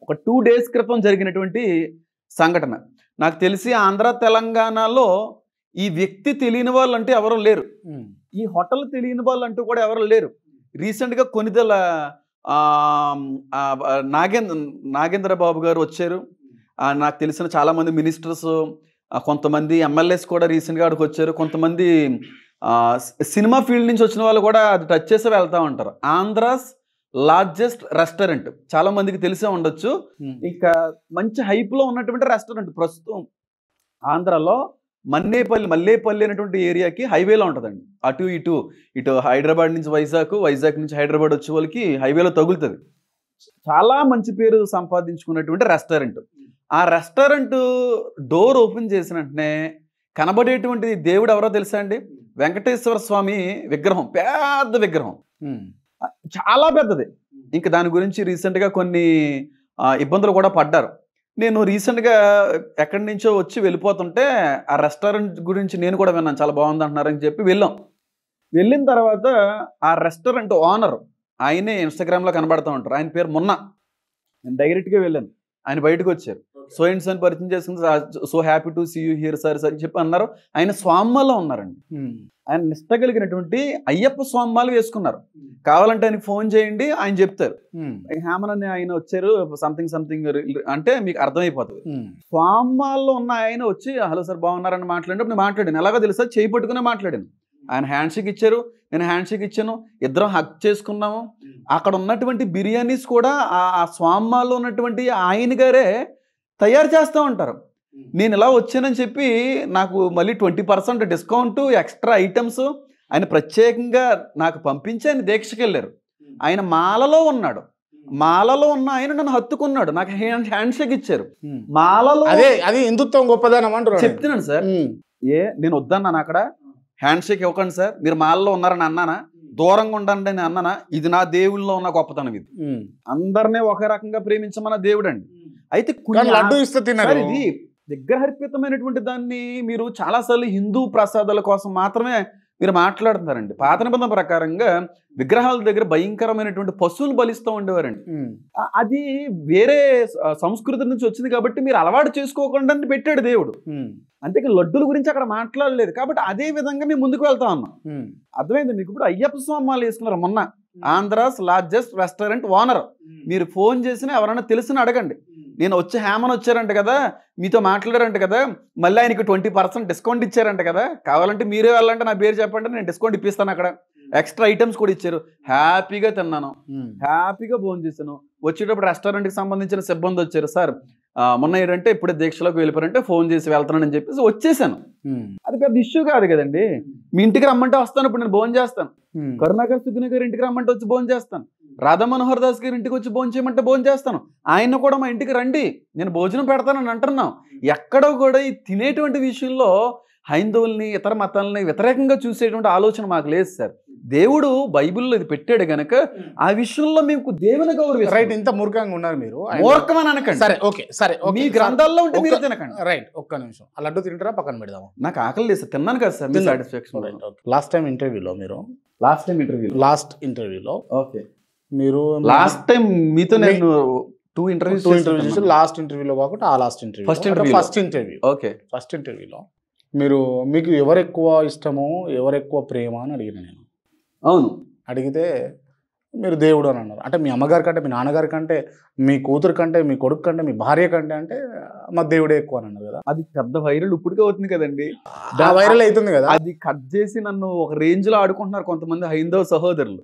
ఒక 2 డేస్ క్రితం జరిగినటువంటి సంఘటన. నాకు తెలిసి ఆంధ్ర, తెలంగాణలో ఈ వ్యక్తి తెలియని వాళ్ళంటూ ఎవరు లేరు. ఈ హోటల్ తెలియని వాళ్ళంటూ కూడా ఎవరు లేరు. రీసెంట్‌గా కొనిదెల నాగేంద్ర బాబు గారు వచ్చారు. నాకు తెలిసిన చాలామంది మినిస్టర్స్, కొంతమంది ఎమ్మెల్యేస్ కూడా రీసెంట్‌గా అక్కడికి వచ్చారు. కొంతమంది సినిమా ఫీల్డ్ నుంచి వచ్చిన వాళ్ళు కూడా అది టచ్ చేసి వెళ్తూ ఉంటారు. ఆంధ్రాస్ లార్జెస్ట్ రెస్టారెంట్ చాలా మందికి తెలిసే ఉండొచ్చు. ఇంకా మంచి హైప్లో ఉన్నటువంటి రెస్టారెంట్ ప్రస్తుతం ఆంధ్రాలో మల్లేపల్లి అనేటువంటి ఏరియాకి హైవేలో ఉంటుందండి. ఇటు హైదరాబాద్ నుంచి వైజాగ్ నుంచి హైదరాబాద్ వచ్చే వాళ్ళకి హైవేలో తగులుతుంది. చాలా మంచి పేరు సంపాదించుకున్నటువంటి రెస్టారెంట్. ఆ రెస్టారెంట్ డోర్ ఓపెన్ చేసిన వెంటనే కనబడేటువంటి దేవుడు ఎవరో తెలుసా అండి? వెంకటేశ్వర స్వామి విగ్రహం, పెద్ద విగ్రహం, చాలా పెద్దది. ఇంకా దాని గురించి రీసెంట్గా కొన్ని ఇబ్బందులు కూడా పడ్డారు. నేను రీసెంట్గా ఎక్కడి నుంచో వచ్చి వెళ్ళిపోతుంటే ఆ రెస్టారెంట్ గురించి నేను కూడా విన్నాను, చాలా బాగుంది అంటున్నారని చెప్పి వెళ్ళిన తర్వాత ఆ రెస్టారెంట్ ఓనర్ ఆయనే ఇన్స్టాగ్రామ్లో కనబడుతూ ఉంటారు. ఆయన పేరు మొన్న. నేను డైరెక్ట్గా వెళ్ళాను, ఆయన బయటకు వచ్చారు. సో అండ్ సో అని పరిచయం చేసుకుని, so happy to see you here sir అని చెప్పి అన్నారు. ఆయన స్వామ్మాలో ఉన్నారండి. ఆయన నిష్ట కలిగినటువంటి అయ్యప్ప స్వామ్మాలు వేసుకున్నారు. కావాలంటే ఆయనకి ఫోన్ చేయండి, ఆయన చెప్తారు. హేమన్ అని ఆయన వచ్చారు, సంథింగ్ అంటే మీకు అర్థమైపోతుంది. స్వామ్మాల్లో ఉన్న ఆయన వచ్చి హలో సార్ బాగున్నారని మాట్లాడినప్పుడు నేను మాట్లాడాను. ఎలాగో తెలుసా, చేయి పట్టుకునే మాట్లాడాను. ఆయన హ్యాండ్ షేక్ ఇచ్చారు, నేను హ్యాండ్ షేక్ ఇచ్చాను, ఇద్దరం హక్ చేసుకున్నాము. అక్కడ ఉన్నటువంటి బిర్యానీస్ కూడా ఆ స్వామ్మాల్లో ఉన్నటువంటి ఆయన గారే తయారు చేస్తూ ఉంటారు. నేను ఇలా వచ్చానని చెప్పి నాకు మళ్ళీ 20% డిస్కౌంట్, ఎక్స్ట్రా ఐటమ్స్ ఆయన ప్రత్యేకంగా నాకు పంపించి ఆయన దీక్షకి వెళ్ళారు. ఆయన మాలలో ఉన్నాడు. మాలలో ఉన్న ఆయన నన్ను హత్తుకున్నాడు, నాకు హ్యాండ్ షేక్ ఇచ్చారు. మాలలో అది హిందుత్వం గొప్పదనం అంటారు. చెప్తున్నాను సార్. నేను వద్దన్నాను అక్కడ, హ్యాండ్ షేక్ ఇవ్వకండి సార్, మీరు మాలలో ఉన్నారని అన్నానా? దూరంగా ఉండండి అని అన్నానా? ఇది నా దేవుళ్ళలో ఉన్న గొప్పతనం. ఇది అందరినీ ఒకే రకంగా ప్రేమించమన్న దేవుడు అండి. అయితే లడ్డు ఇస్తే తిన్నారు. ఇది విగ్రహర్పితమైనటువంటి దాన్ని మీరు చాలాసార్లు హిందూ ప్రసాదాల కోసం మాత్రమే మీరు మాట్లాడుతున్నారండి. పాత నిబంధన ప్రకారంగా విగ్రహాల దగ్గర భయంకరమైనటువంటి పశువులు బలిస్తూ ఉండేవారండి. అది వేరే సంస్కృతి నుంచి వచ్చింది కాబట్టి మీరు అలవాటు చేసుకోకుండా పెట్టాడు దేవుడు. అంతేకాదు లడ్డుల గురించి అక్కడ మాట్లాడలేదు. కాబట్టి అదే విధంగా మేము ముందుకు వెళ్తా ఉన్నాం. అర్థమైంది మీకు? ఇప్పుడు అయ్యప్ప స్వామాలు వేసుకున్నారు. మొన్న ఆంధ్రాస్ లార్జెస్ట్ రెస్టారెంట్ ఓనర్. మీరు ఫోన్ చేసినా ఎవరైనా తెలిసిన అడగండి. నేను వచ్చి హేమన్ వచ్చారంట కదా, మీతో మాట్లాడారంట కదా, మళ్ళీ ఆయనకి 20% డిస్కౌంట్ ఇచ్చారంట కదా, కావాలంటే మీరే వెళ్ళాలంటే నా పేరు చెప్పండి, నేను డిస్కౌంట్ ఇప్పిస్తాను. అక్కడ ఎక్స్ట్రా ఐటమ్స్ కూడా ఇచ్చారు. హ్యాపీగా తిన్నాను, హ్యాపీగా భోజనం చేశాను. వచ్చేటప్పుడు రెస్టారెంట్కి సంబంధించిన సిబ్బంది వచ్చారు. సార్ మొన్న ఏంటంటే ఇప్పుడే దీక్షలోకి వెళ్ళిపోయారంటే ఫోన్ చేసి వెళ్తానని చెప్పేసి వచ్చేసాను. అది పెద్ద ఇష్యూ కాదు కదండి. మీ ఇంటికి రమ్మంటే వస్తాను, ఇప్పుడు నేను భోజనం చేస్తాను. కరుణాకర్ సుగ్ని గారి ఇంటికి రమ్మంటే వచ్చి భోజనం చేస్తాను. రాధా మనోహర్ దాస్ గారి ఇంటికి వచ్చి భోజనం చేయమంటే భోజనం చేస్తాను. ఆయన కూడా మా ఇంటికి రండి, నేను భోజనం పెడతానని అంటున్నాం. ఎక్కడో కూడా ఈ తినేటువంటి విషయంలో హైందవుల్ని, ఇతర మతాలని వ్యతిరేకంగా చూసేటువంటి ఆలోచన మాకు లేదు సార్. దేవుడు బైబిల్లో ఇది పెట్టాడు గనక ఆ విషయంలో మీకు దేవుని గౌరవిస్తాం. రైట్. ఇంత మూర్ఖంగా ఉన్నారు మీరు. మూర్ఖమని అనకండి. సరే ఓకే, సరే మీ గ్రంథాల్లో ఉంటే మీరు తినకండి. రైట్. ఒక్క నిమిషం, ఆ లడ్డు తింటారా పక్కన పెడదాము. నాకు ఆకలి లేదు సార్, తిన్నాను కదా సార్. మీ సాటిస్ఫాక్షన్. లాస్ట్ ఇంటర్వ్యూలో ఓకే, మీరు లాస్ట్ టైం మీతో నేను 2 ఇంటర్వ్యూస్ లాస్ట్ ఇంటర్వ్యూలో కాకుండా ఆ లాస్ట్ ఇంటర్వ్యూ ఫస్ట్ ఇంటర్వ్యూలో మీకు ఎవరు ఎక్కువ ఇష్టమో, ఎవరు ఎక్కువ ప్రేమ అని అడిగిన నేను. అవును, అడిగితే మీరు దేవుడు అని అన్నారు. అంటే మీ అమ్మగారి కంటే, మీ నాన్నగారి కంటే, మీ కూతురు కంటే, మీ కొడుకు కంటే, మీ భార్య కంటే అంటే మా దేవుడే ఎక్కువ అని అన్నారు కదా. అది పెద్ద వైరల్ ఇప్పటికే అవుతుంది కదండి. వైరల్ అవుతుంది కదా. అది కట్ చేసి నన్ను ఒక రేంజ్ లో ఆడుకుంటున్నారు కొంతమంది హైందవ సహోదరులు.